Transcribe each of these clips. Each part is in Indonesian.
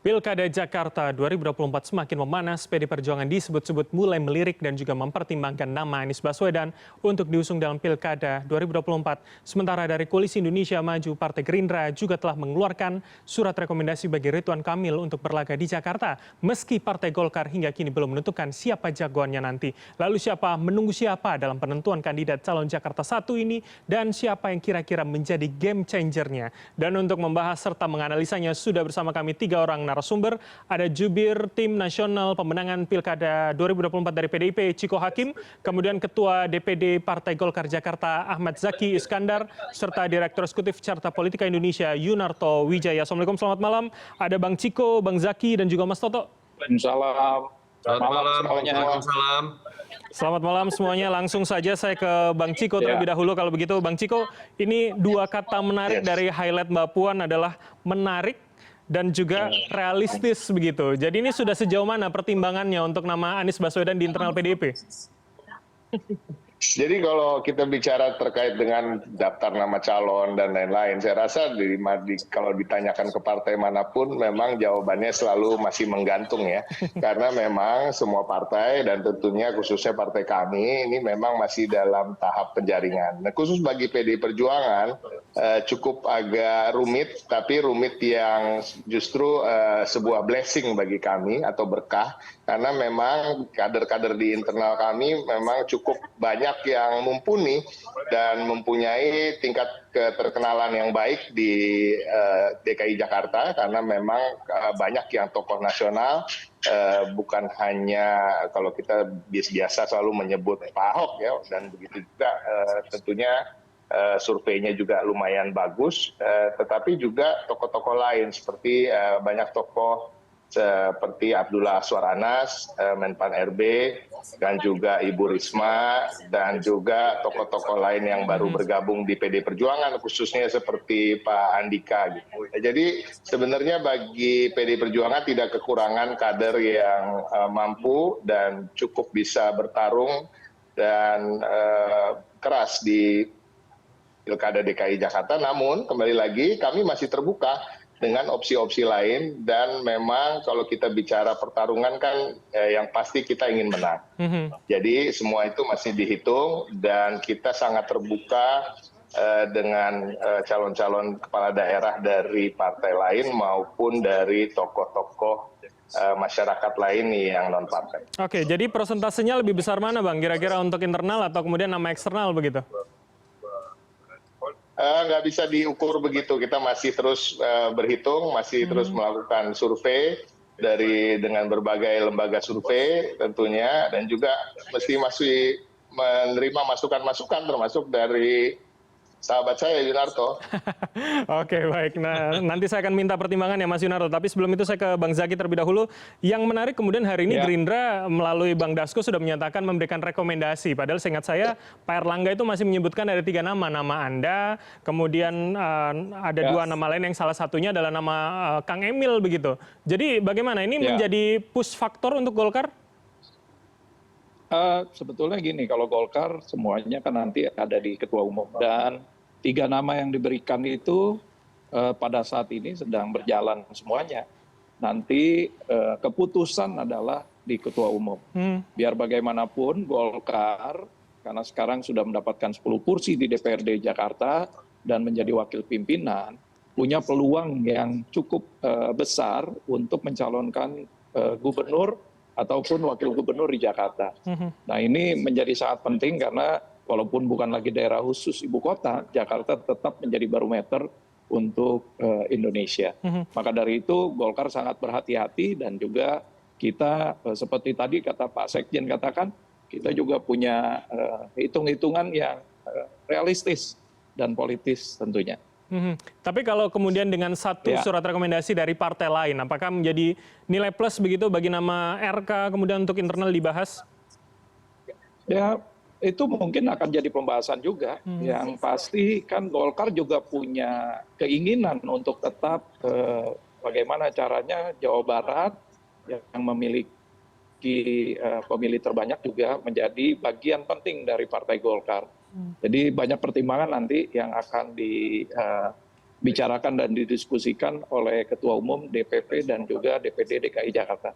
Pilkada Jakarta 2024 semakin memanas, PD Perjuangan disebut-sebut mulai melirik dan juga mempertimbangkan nama Anies Baswedan untuk diusung dalam Pilkada 2024. Sementara dari Koalisi Indonesia Maju, Partai Gerindra juga telah mengeluarkan surat rekomendasi bagi Ridwan Kamil untuk berlaga di Jakarta, meski Partai Golkar hingga kini belum menentukan siapa jagoannya nanti. Lalu menunggu siapa dalam penentuan kandidat calon Jakarta 1 ini, dan siapa yang kira-kira menjadi game changernya. Dan untuk membahas serta menganalisanya sudah bersama kami 3 orang narasumber. Ada jubir Tim Nasional Pemenangan Pilkada 2024 dari PDIP, Ciko Hakim, kemudian Ketua DPD Partai Golkar Jakarta, Ahmad Zaki Iskandar, serta Direktur Eksekutif Carta Politika Indonesia, Yunarto Wijaya. Assalamualaikum, selamat malam. Ada Bang Ciko, Bang Zaki, dan juga Mas Toto. Waalaikumsalam. Selamat malam semuanya. Waalaikumsalam. Selamat malam semuanya. Langsung saja saya ke Bang Ciko terlebih dahulu. Kalau begitu, Bang Ciko, ini 2 kata menarik dari highlight Mbak Puan adalah menarik dan juga realistis begitu. Jadi ini sudah sejauh mana pertimbangannya untuk nama Anies Baswedan di internal PDIP? Jadi kalau kita bicara terkait dengan daftar nama calon dan lain-lain, saya rasa kalau ditanyakan ke partai manapun memang jawabannya selalu masih menggantung ya. Karena memang semua partai dan tentunya khususnya partai kami ini memang masih dalam tahap penjaringan. Nah, khusus bagi PDI Perjuangan cukup agak rumit, tapi rumit yang justru sebuah blessing bagi kami atau berkah. Karena memang kader-kader di internal kami memang cukup banyak yang mumpuni dan mempunyai tingkat keterkenalan yang baik di DKI Jakarta, karena memang banyak yang tokoh nasional, bukan hanya kalau kita biasa selalu menyebut Pak Ahok ya, dan begitu juga tentunya surveinya juga lumayan bagus, tetapi juga tokoh-tokoh lain seperti banyak tokoh seperti Abdullah Azwar Anas, Menpan RB, dan juga Ibu Risma, dan juga tokoh-tokoh lain yang baru bergabung di PD Perjuangan, khususnya seperti Pak Andika. Gitu. Jadi sebenarnya bagi PD Perjuangan tidak kekurangan kader yang mampu dan cukup bisa bertarung dan keras di Pilkada DKI Jakarta. Namun kembali lagi kami masih terbuka dengan opsi-opsi lain, dan memang kalau kita bicara pertarungan kan yang pasti kita ingin menang. Jadi semua itu masih dihitung dan kita sangat terbuka dengan calon-calon kepala daerah dari partai lain maupun dari tokoh-tokoh masyarakat lain yang non partai. Oke, jadi persentasenya lebih besar mana Bang? Kira-kira untuk internal atau kemudian nama eksternal begitu? Nggak bisa diukur begitu, kita masih terus berhitung, masih terus melakukan survei dengan berbagai lembaga survei tentunya, dan juga masih menerima masukan-masukan termasuk dari sahabat saya Yunarto. Oke, baik. Nah, nanti saya akan minta pertimbangan ya Mas Yunarto. Tapi sebelum itu saya ke Bang Zaki terlebih dahulu. Yang menarik kemudian hari ini Gerindra melalui Bang Dasko sudah menyatakan memberikan rekomendasi. Padahal seingat saya Pak Erlangga itu masih menyebutkan ada 3 nama. Nama Anda, kemudian ada 2 nama lain yang salah satunya adalah nama Kang Emil begitu. Jadi bagaimana ini menjadi push faktor untuk Golkar? Sebetulnya gini, kalau Golkar semuanya kan nanti ada di Ketua Umum, dan 3 nama yang diberikan itu pada saat ini sedang berjalan semuanya. Nanti keputusan adalah di Ketua Umum. Biar bagaimanapun Golkar, karena sekarang sudah mendapatkan 10 kursi di DPRD Jakarta dan menjadi wakil pimpinan, punya peluang yang cukup besar untuk mencalonkan gubernur ataupun wakil gubernur di Jakarta. Nah, ini menjadi sangat penting karena walaupun bukan lagi daerah khusus ibu kota, Jakarta tetap menjadi barometer untuk Indonesia. Maka dari itu Golkar sangat berhati-hati, dan juga kita seperti tadi kata Pak Sekjen katakan, kita juga punya hitung-hitungan yang realistis dan politis tentunya. Tapi kalau kemudian dengan satu surat rekomendasi dari partai lain, apakah menjadi nilai plus begitu bagi nama RK kemudian untuk internal dibahas? Ya, itu mungkin akan jadi pembahasan juga. Yang pasti kan Golkar juga punya keinginan untuk tetap bagaimana caranya Jawa Barat yang memiliki pemilih terbanyak juga menjadi bagian penting dari Partai Golkar. Jadi banyak pertimbangan nanti yang akan dibicarakan dan didiskusikan oleh Ketua Umum, DPP, dan juga DPD DKI Jakarta.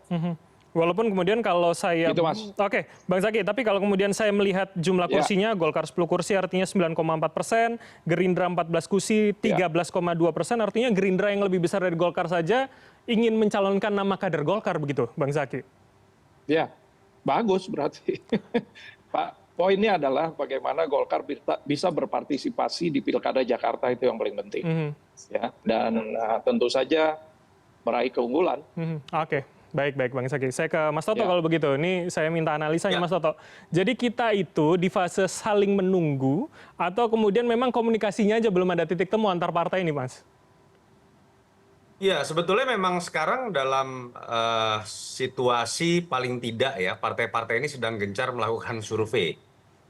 Walaupun kemudian kalau saya, Gitu, Mas. oke, Bang Zaky, tapi kalau kemudian saya melihat jumlah Ya. kursinya, Golkar 10 kursi artinya 9,4%, Gerindra 14 kursi 13,2%, artinya Gerindra yang lebih besar dari Golkar saja ingin mencalonkan nama kader Golkar begitu, Bang Zaky? Ya, bagus berarti. Pak, poinnya adalah bagaimana Golkar bisa berpartisipasi di Pilkada Jakarta, itu yang paling penting. Ya, dan tentu saja meraih keunggulan. Oke. Baik, Bang Zaky. Saya ke Mas Toto Ya. kalau begitu. Ini saya minta analisanya Mas Toto. Jadi kita itu di fase saling menunggu atau kemudian memang komunikasinya aja belum ada titik temu antar partai ini, Mas? Ya, sebetulnya memang sekarang dalam situasi paling tidak ya, partai-partai ini sedang gencar melakukan survei.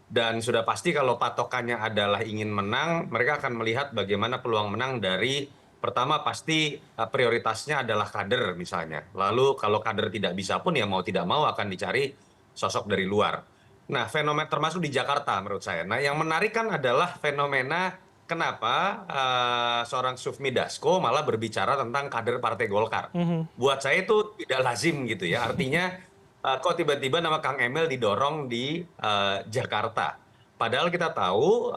Dan sudah pasti kalau patokannya adalah ingin menang, mereka akan melihat bagaimana peluang menang dari pertama pasti prioritasnya adalah kader misalnya. Lalu kalau kader tidak bisa pun ya mau tidak mau akan dicari sosok dari luar. Nah, fenomena termasuk di Jakarta menurut saya. Nah, yang menarik kan adalah fenomena kenapa seorang Sufmi Dasko malah berbicara tentang kader Partai Golkar. Buat saya itu tidak lazim gitu ya. Artinya kok tiba-tiba nama Kang Emil didorong di Jakarta. Padahal kita tahu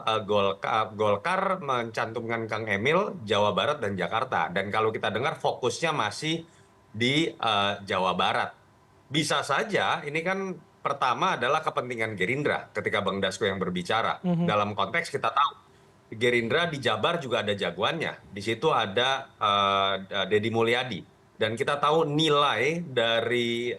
Golkar mencantumkan Kang Emil Jawa Barat dan Jakarta. Dan kalau kita dengar fokusnya masih di Jawa Barat. Bisa saja ini kan pertama adalah kepentingan Gerindra ketika Bang Dasko yang berbicara. Dalam konteks kita tahu Gerindra di Jabar juga ada jagoannya. Di situ ada Deddy Mulyadi. Dan kita tahu nilai dari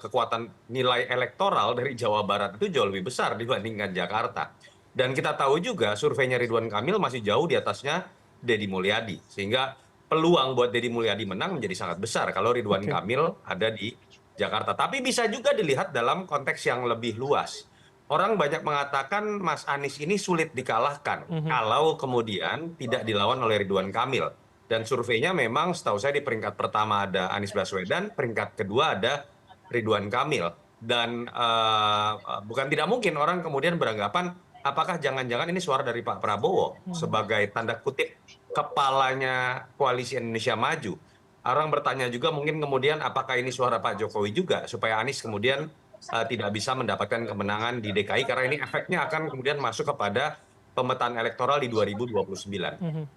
kekuatan nilai elektoral dari Jawa Barat itu jauh lebih besar dibandingkan Jakarta. Dan kita tahu juga surveinya Ridwan Kamil masih jauh di atasnya Deddy Mulyadi. Sehingga peluang buat Deddy Mulyadi menang menjadi sangat besar kalau Ridwan Kamil ada di Jakarta. Tapi bisa juga dilihat dalam konteks yang lebih luas. Orang banyak mengatakan Mas Anies ini sulit dikalahkan kalau kemudian tidak dilawan oleh Ridwan Kamil. Dan surveinya memang setahu saya di peringkat pertama ada Anies Baswedan, peringkat kedua ada Ridwan Kamil. Dan bukan tidak mungkin orang kemudian beranggapan apakah jangan-jangan ini suara dari Pak Prabowo sebagai tanda kutip kepalanya Koalisi Indonesia Maju. Orang bertanya juga mungkin kemudian apakah ini suara Pak Jokowi juga supaya Anies kemudian tidak bisa mendapatkan kemenangan di DKI karena ini efeknya akan kemudian masuk kepada pemetaan elektoral di 2029.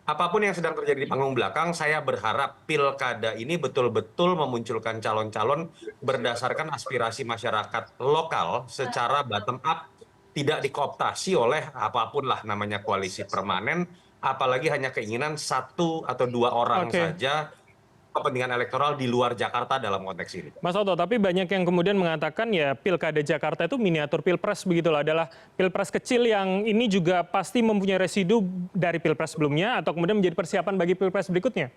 Apapun yang sedang terjadi di panggung belakang, saya berharap pilkada ini betul-betul memunculkan calon-calon berdasarkan aspirasi masyarakat lokal secara bottom up, tidak dikooptasi oleh apapun lah namanya koalisi permanen, apalagi hanya keinginan satu atau dua orang saja kepentingan elektoral di luar Jakarta dalam konteks ini. Mas Toto, tapi banyak yang kemudian mengatakan ya pilkada Jakarta itu miniatur pilpres begitulah, adalah pilpres kecil yang ini juga pasti mempunyai residu dari pilpres sebelumnya atau kemudian menjadi persiapan bagi pilpres berikutnya.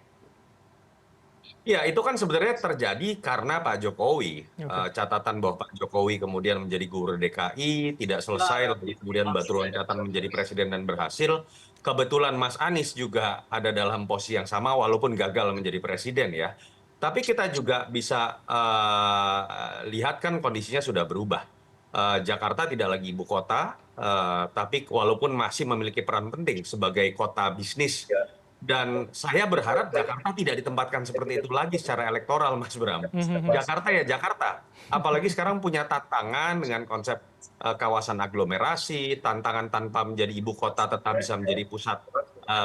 Ya, itu kan sebenarnya terjadi karena Pak Jokowi. Catatan bahwa Pak Jokowi kemudian menjadi gubernur DKI, tidak selesai, lalu kemudian batu loncatan menjadi presiden dan berhasil. Kebetulan Mas Anies juga ada dalam posisi yang sama walaupun gagal menjadi presiden ya. Tapi kita juga bisa lihat kan kondisinya sudah berubah. Jakarta tidak lagi ibu kota, tapi walaupun masih memiliki peran penting sebagai kota bisnis. Dan saya berharap Jakarta tidak ditempatkan seperti itu lagi secara elektoral, Mas Bram. Jakarta ya Jakarta. Apalagi sekarang punya tantangan dengan konsep kawasan aglomerasi, tantangan tanpa menjadi ibu kota tetap bisa menjadi pusat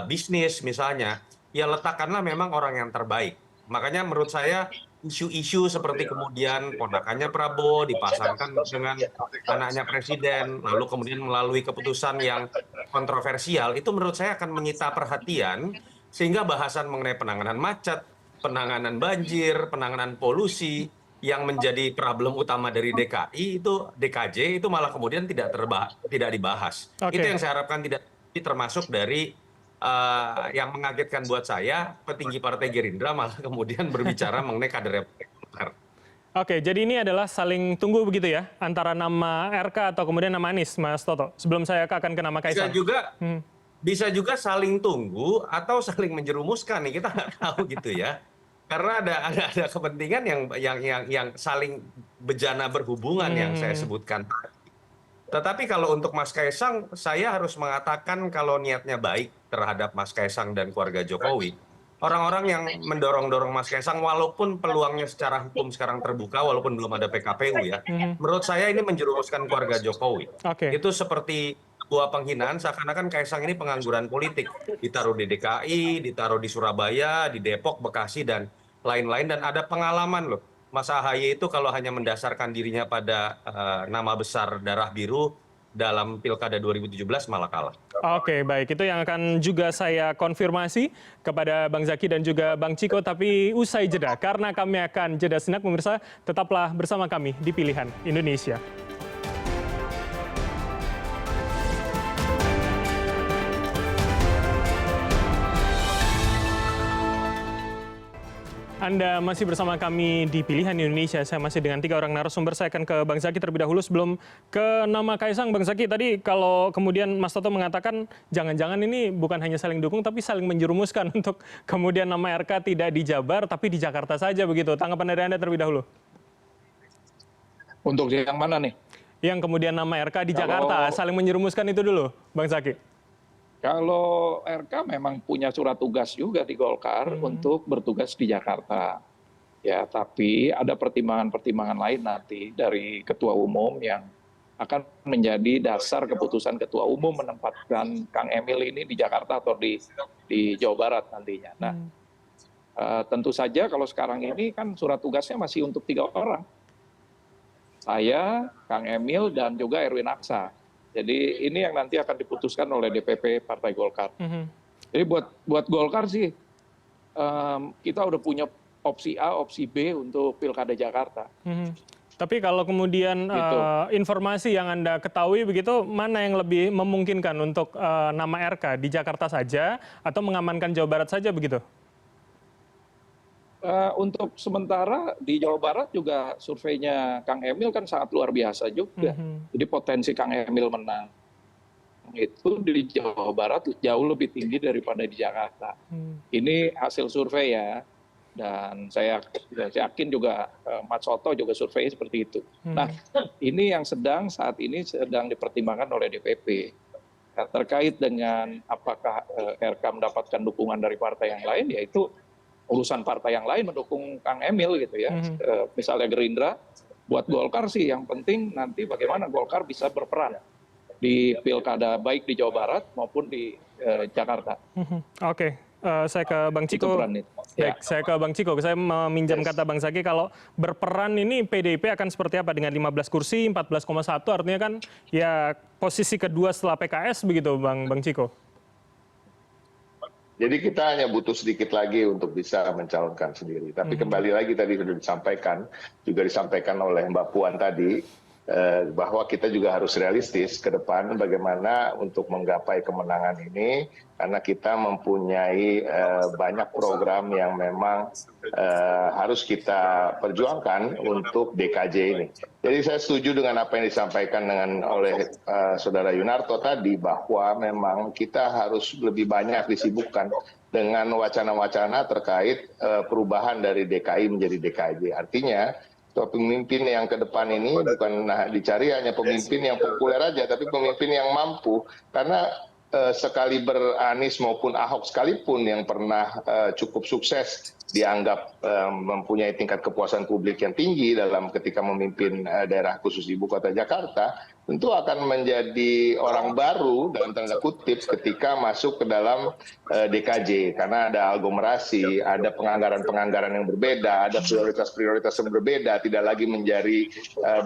bisnis misalnya. Ya letakkanlah memang orang yang terbaik. Makanya menurut saya isu-isu seperti kemudian ponakannya Prabowo dipasangkan dengan anaknya presiden, lalu kemudian melalui keputusan yang kontroversial, itu menurut saya akan menyita perhatian, sehingga bahasan mengenai penanganan macet, penanganan banjir, penanganan polusi, yang menjadi problem utama dari DKI, itu DKJ, itu malah kemudian tidak dibahas. Itu yang saya harapkan tidak termasuk dari yang mengagetkan buat saya, petinggi Partai Gerindra malah kemudian berbicara mengenai kader Golkar. Oke, jadi ini adalah saling tunggu begitu ya, antara nama RK atau kemudian nama Anies, Mas Toto. Sebelum saya akan ke nama Kaisang. Bisa juga saling tunggu atau saling menjerumuskan nih, kita nggak tahu gitu ya. Karena ada kepentingan yang saling bejana berhubungan yang saya sebutkan. Tetapi kalau untuk Mas Kaisang, saya harus mengatakan kalau niatnya baik, terhadap Mas Kaisang dan keluarga Jokowi, orang-orang yang mendorong-dorong Mas Kaisang walaupun peluangnya secara hukum sekarang terbuka, walaupun belum ada PKPU ya, menurut saya ini menjerumuskan keluarga Jokowi. Oke. Itu seperti sebuah penghinaan seakan-akan Kaisang ini pengangguran politik. Ditaruh di DKI, ditaruh di Surabaya, di Depok, Bekasi, dan lain-lain. Dan ada pengalaman loh. Mas AHY itu kalau hanya mendasarkan dirinya pada nama besar darah biru, dalam Pilkada 2017 malah kalah. Oke, baik. Itu yang akan juga saya konfirmasi kepada Bang Zaky dan juga Bang Ciko, tapi usai jeda. Karena kami akan jeda sejenak, pemirsa, tetaplah bersama kami di Pilihan Indonesia. Anda masih bersama kami di Pilihan Indonesia. Saya masih dengan 3 orang narasumber. Saya akan ke Bang Zaky terlebih dahulu sebelum ke nama Kaisang. Bang Zaky, tadi kalau kemudian Mas Toto mengatakan jangan-jangan ini bukan hanya saling dukung tapi saling menjerumuskan untuk kemudian nama RK tidak di Jabar tapi di Jakarta saja begitu. Tanggapan dari Anda terlebih dahulu. Untuk yang mana nih? Yang kemudian nama RK di Jakarta, saling menjerumuskan itu dulu, Bang Zaky. Kalau RK memang punya surat tugas juga di Golkar untuk bertugas di Jakarta. Ya, tapi ada pertimbangan-pertimbangan lain nanti dari ketua umum yang akan menjadi dasar keputusan ketua umum menempatkan Kang Emil ini di Jakarta atau di Jawa Barat nantinya. Nah, tentu saja kalau sekarang ini kan surat tugasnya masih untuk 3 orang. Saya, Kang Emil, dan juga Erwin Aksa. Jadi ini yang nanti akan diputuskan oleh DPP Partai Golkar. Jadi buat Golkar sih kita udah punya opsi A, opsi B untuk Pilkada Jakarta. Tapi kalau kemudian informasi yang Anda ketahui begitu, mana yang lebih memungkinkan untuk nama RK di Jakarta saja atau mengamankan Jawa Barat saja begitu? Untuk sementara di Jawa Barat juga surveinya Kang Emil kan sangat luar biasa juga. Jadi potensi Kang Emil menang itu di Jawa Barat jauh lebih tinggi daripada di Jakarta. Ini hasil survei ya. Dan saya yakin juga Mas Soto juga survei seperti itu. Nah, ini yang saat ini sedang dipertimbangkan oleh DPP. Terkait dengan apakah RK mendapatkan dukungan dari partai yang lain, yaitu urusan partai yang lain mendukung Kang Emil gitu ya. Misalnya Gerindra, buat Golkar sih yang penting nanti bagaimana Golkar bisa berperan di pilkada baik di Jawa Barat maupun di Jakarta. Oke, saya ke Bang Ciko. Ya. Baik, saya ke Bang Ciko. Saya meminjam kata Bang Zaky, kalau berperan ini PDIP akan seperti apa dengan 15 kursi, 14,1 artinya kan ya posisi kedua setelah PKS begitu Bang Ciko. Jadi kita hanya butuh sedikit lagi untuk bisa mencalonkan sendiri. Tapi kembali lagi tadi sudah disampaikan, juga disampaikan oleh Mbak Puan tadi, bahwa kita juga harus realistis ke depan bagaimana untuk menggapai kemenangan ini, karena kita mempunyai banyak program yang memang harus kita perjuangkan untuk DKJ ini. Jadi saya setuju dengan apa yang disampaikan oleh Saudara Yunarto tadi, bahwa memang kita harus lebih banyak disibukkan dengan wacana-wacana terkait perubahan dari DKI menjadi DKJ. Artinya pemimpin yang ke depan ini bukan dicari hanya pemimpin yang populer aja, tapi pemimpin yang mampu. Karena sekaliber Anies maupun Ahok sekalipun yang pernah cukup sukses dianggap mempunyai tingkat kepuasan publik yang tinggi dalam ketika memimpin daerah khusus ibu kota Jakarta, tentu akan menjadi orang baru dalam tanda kutip ketika masuk ke dalam DKJ, karena ada aglomerasi, ada penganggaran-penganggaran yang berbeda, ada prioritas-prioritas yang berbeda, tidak lagi menjadi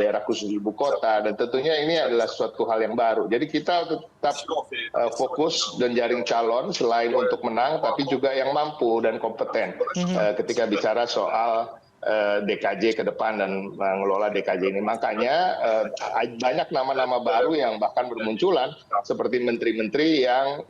daerah khusus ibu kota, dan tentunya ini adalah suatu hal yang baru. Jadi kita tetap fokus dan jaring calon selain untuk menang, tapi juga yang mampu dan kompeten ketika bicara soal DKJ ke depan dan mengelola DKJ ini. Makanya banyak nama-nama baru yang bahkan bermunculan, seperti menteri-menteri yang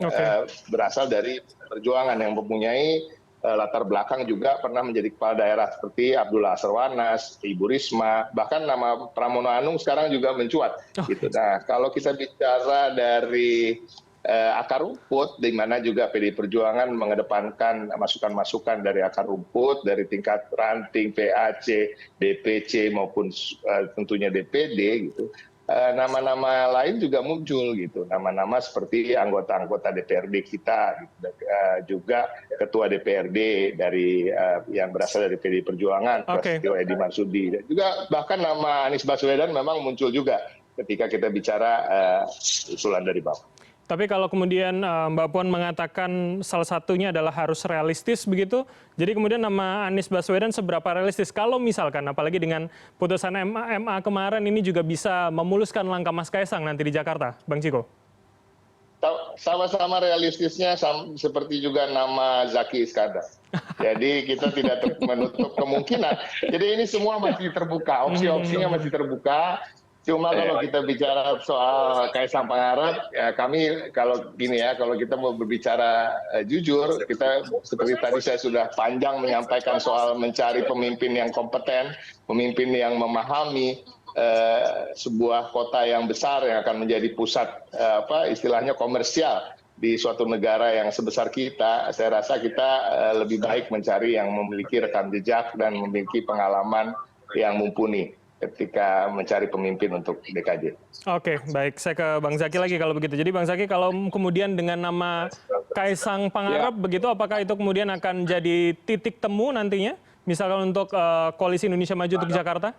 berasal dari perjuangan, yang mempunyai latar belakang juga pernah menjadi kepala daerah, seperti Abdullah Asarwanas, Ibu Risma, bahkan nama Pramono Anung sekarang juga mencuat. Gitu. Nah, kalau kita bicara dari akar rumput, di mana juga PDI Perjuangan mengedepankan masukan-masukan dari akar rumput, dari tingkat ranting, PAC, DPC maupun tentunya DPD gitu. nama-nama lain juga muncul gitu, nama-nama seperti anggota-anggota DPRD kita, gitu. Juga ketua DPRD dari yang berasal dari PDI Perjuangan, Prasetyo Edy Marsudi, dan juga bahkan nama Anies Baswedan memang muncul juga ketika kita bicara usulan dari bawah. Tapi kalau kemudian Mbak Puan mengatakan salah satunya adalah harus realistis begitu, jadi kemudian nama Anies Baswedan seberapa realistis? Kalau misalkan, apalagi dengan putusan MA kemarin ini juga bisa memuluskan langkah Mas Kaisang nanti di Jakarta, Bang Ciko? Sama-sama realistisnya seperti juga nama Zaki Iskandar. Jadi kita tidak menutup kemungkinan. Jadi ini semua masih terbuka, opsi-opsinya masih terbuka. Cuma kalau kita bicara soal Kaisang Pangarep, ya kami kalau gini ya, kalau kita mau berbicara jujur, kita seperti tadi saya sudah panjang menyampaikan soal mencari pemimpin yang kompeten, pemimpin yang memahami sebuah kota yang besar yang akan menjadi pusat istilahnya komersial di suatu negara yang sebesar kita. Saya rasa kita lebih baik mencari yang memiliki rekam jejak dan memiliki pengalaman yang mumpuni ketika mencari pemimpin untuk DKJ. Oke, baik. Saya ke Bang Zaky lagi kalau begitu. Jadi Bang Zaky, kalau kemudian dengan nama Kaisang Pangarep begitu, apakah itu kemudian akan jadi titik temu nantinya? Misalkan untuk Koalisi Indonesia Maju untuk Jakarta?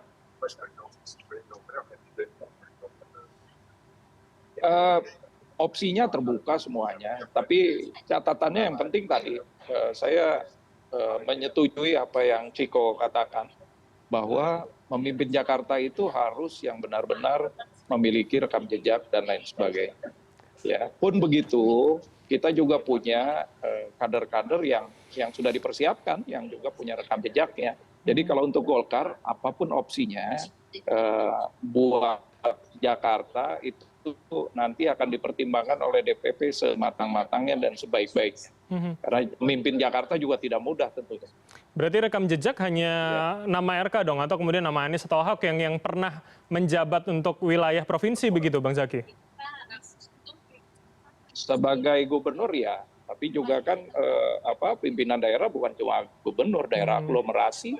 Opsinya terbuka semuanya, tapi catatannya yang penting tadi, saya menyetujui apa yang Ciko katakan, bahwa memimpin Jakarta itu harus yang benar-benar memiliki rekam jejak dan lain sebagainya. Ya, pun begitu, kita juga punya kader-kader yang sudah dipersiapkan, yang juga punya rekam jejaknya. Jadi kalau untuk Golkar, apapun opsinya, buat Jakarta itu nanti akan dipertimbangkan oleh DPP sematang-matangnya dan sebaik-baiknya. Karena memimpin Jakarta juga tidak mudah tentunya. Berarti rekam jejak hanya nama RK dong, atau kemudian nama Anies atau Ahok yang pernah menjabat untuk wilayah provinsi begitu, Bang Zaky? Sebagai gubernur ya, tapi juga kan pimpinan daerah bukan cuma gubernur, daerah aglomerasi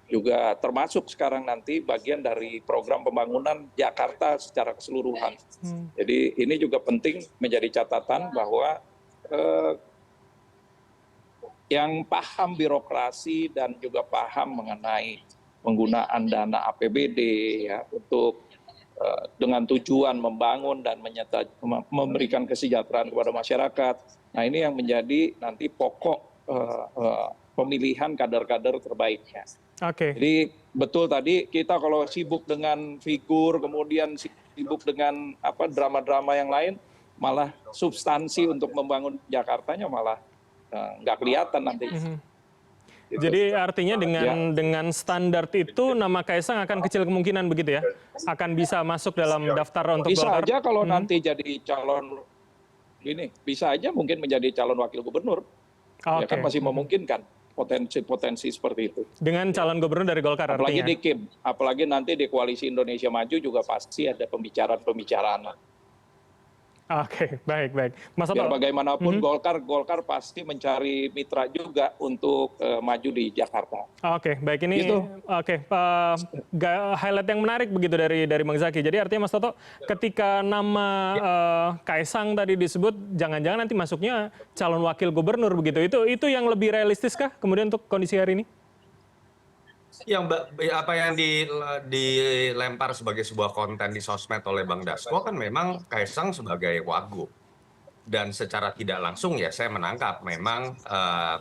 juga termasuk sekarang nanti bagian dari program pembangunan Jakarta secara keseluruhan. Jadi ini juga penting menjadi catatan bahwa yang paham birokrasi dan juga paham mengenai penggunaan dana APBD ya untuk dengan tujuan membangun dan memberikan kesejahteraan kepada masyarakat. Nah ini yang menjadi nanti pokok pemilihan kader-kader terbaiknya. Jadi betul tadi kita kalau sibuk dengan figur, kemudian sibuk dengan drama-drama yang lain, malah substansi untuk membangun Jakartanya malah nggak kelihatan nanti. Jadi artinya dengan standar itu nama Kaisang akan kecil kemungkinan begitu ya? Akan bisa masuk dalam daftar untuk bisa Golkar? Bisa aja kalau nanti jadi calon, bisa aja mungkin menjadi calon wakil gubernur. Ya kan masih memungkinkan potensi-potensi seperti itu. Dengan calon gubernur dari Golkar apalagi artinya? Di KIM, apalagi nanti di Koalisi Indonesia Maju juga pasti ada pembicaraan-pembicaraan. Oke, baik. Mas Toto. Biar bagaimanapun Golkar pasti mencari mitra juga untuk maju di Jakarta. Oke, baik ini. Gitu. Oke, highlight yang menarik begitu dari Bang Zaky. Jadi artinya Mas Toto, ketika nama Kaisang tadi disebut, jangan-jangan nanti masuknya calon wakil gubernur begitu. Itu yang lebih realistis kah kemudian untuk kondisi hari ini? Apa yang dilempar sebagai sebuah konten di sosmed oleh Bang Dasko kan memang Kaisang sebagai wagub, dan secara tidak langsung ya saya menangkap memang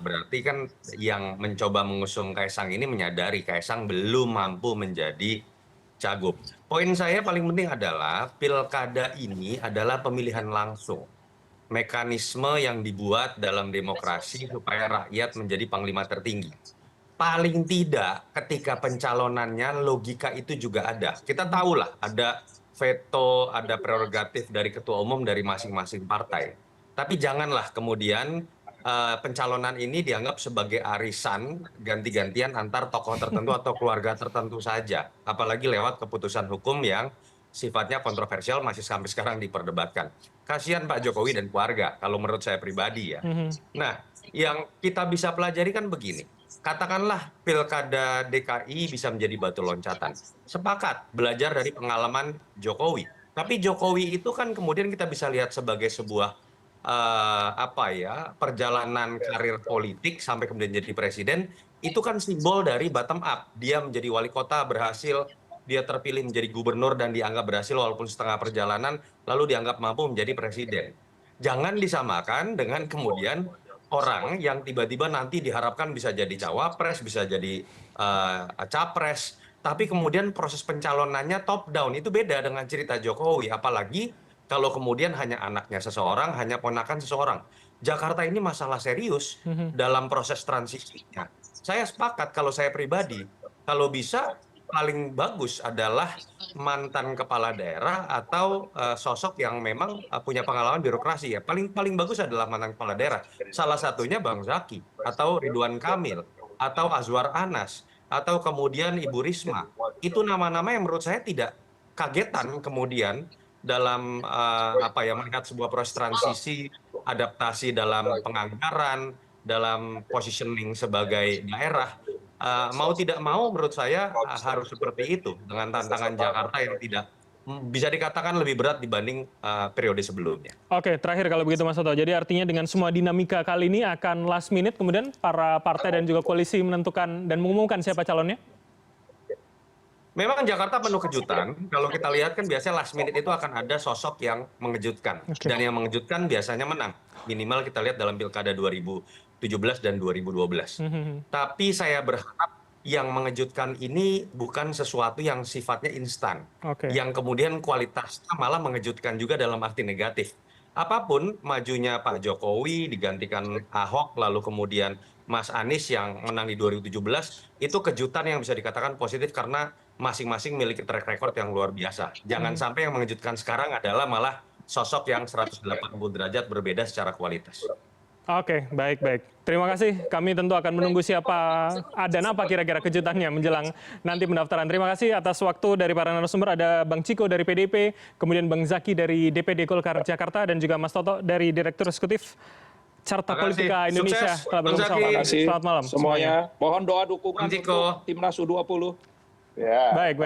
berarti kan yang mencoba mengusung Kaisang ini menyadari Kaisang belum mampu menjadi cagup. Poin saya paling penting adalah pilkada ini adalah pemilihan langsung, mekanisme yang dibuat dalam demokrasi supaya rakyat menjadi panglima tertinggi. Paling tidak ketika pencalonannya logika itu juga ada. Kita tahulah ada veto, ada prerogatif dari ketua umum dari masing-masing partai. Tapi janganlah kemudian pencalonan ini dianggap sebagai arisan ganti-gantian antar tokoh tertentu atau keluarga tertentu saja. Apalagi lewat keputusan hukum yang sifatnya kontroversial masih sampai sekarang diperdebatkan. Kasihan Pak Jokowi dan keluarga kalau menurut saya pribadi ya. Nah, yang kita bisa pelajari kan begini. katakanlah pilkada DKI bisa menjadi batu loncatan. Sepakat belajar dari pengalaman Jokowi. Tapi Jokowi itu kan kemudian kita bisa lihat sebagai sebuah perjalanan karir politik sampai kemudian jadi presiden, itu kan simbol dari bottom up. Dia menjadi wali kota berhasil, dia terpilih menjadi gubernur dan dianggap berhasil walaupun setengah perjalanan, lalu dianggap mampu menjadi presiden. Jangan disamakan dengan kemudian orang yang tiba-tiba nanti diharapkan bisa jadi cawapres, bisa jadi capres, tapi kemudian proses pencalonannya top down. Itu beda dengan cerita Jokowi, apalagi kalau kemudian hanya anaknya seseorang, hanya ponakan seseorang. Jakarta ini masalah serius dalam proses transisinya. Saya sepakat kalau saya pribadi, kalau bisa paling bagus adalah mantan kepala daerah atau sosok yang memang punya pengalaman birokrasi ya. Paling bagus adalah mantan kepala daerah. Salah satunya Bang Zaky atau Ridwan Kamil atau Azwar Anas atau kemudian Ibu Risma. Itu nama-nama yang menurut saya tidak kagetan kemudian dalam melihat sebuah proses transisi, adaptasi dalam penganggaran, dalam positioning sebagai daerah. Mau tidak mau menurut saya harus seperti itu dengan tantangan Jakarta yang tidak bisa dikatakan lebih berat dibanding periode sebelumnya. Oke, terakhir kalau begitu Mas Toto. Jadi artinya dengan semua dinamika kali ini akan last minute kemudian para partai dan juga koalisi menentukan dan mengumumkan siapa calonnya? Memang Jakarta penuh kejutan. Kalau kita lihat kan biasanya last minute itu akan ada sosok yang mengejutkan. Dan yang mengejutkan biasanya menang. Minimal kita lihat dalam pilkada 2017 dan 2012. Tapi saya berharap yang mengejutkan ini bukan sesuatu yang sifatnya instan. Yang kemudian kualitasnya malah mengejutkan juga dalam arti negatif. Apapun majunya Pak Jokowi digantikan Ahok, lalu kemudian Mas Anies yang menang di 2017, itu kejutan yang bisa dikatakan positif karena masing-masing memiliki track record yang luar biasa. Jangan sampai yang mengejutkan sekarang adalah malah sosok yang 180 derajat berbeda secara kualitas. Oke, baik. Terima kasih. Kami tentu akan menunggu siapa dan apa kira-kira kejutannya menjelang nanti pendaftaran. Terima kasih atas waktu dari para narasumber. Ada Bang Ciko dari PDIP, kemudian Bang Zaky dari DPD Golkar Jakarta, dan juga Mas Toto dari Direktur Eksekutif Carta Politika Indonesia. Telah bergabung bersama kami. Selamat malam semuanya. Mohon doa dukungan untuk Timnas U20. Ya. Baik.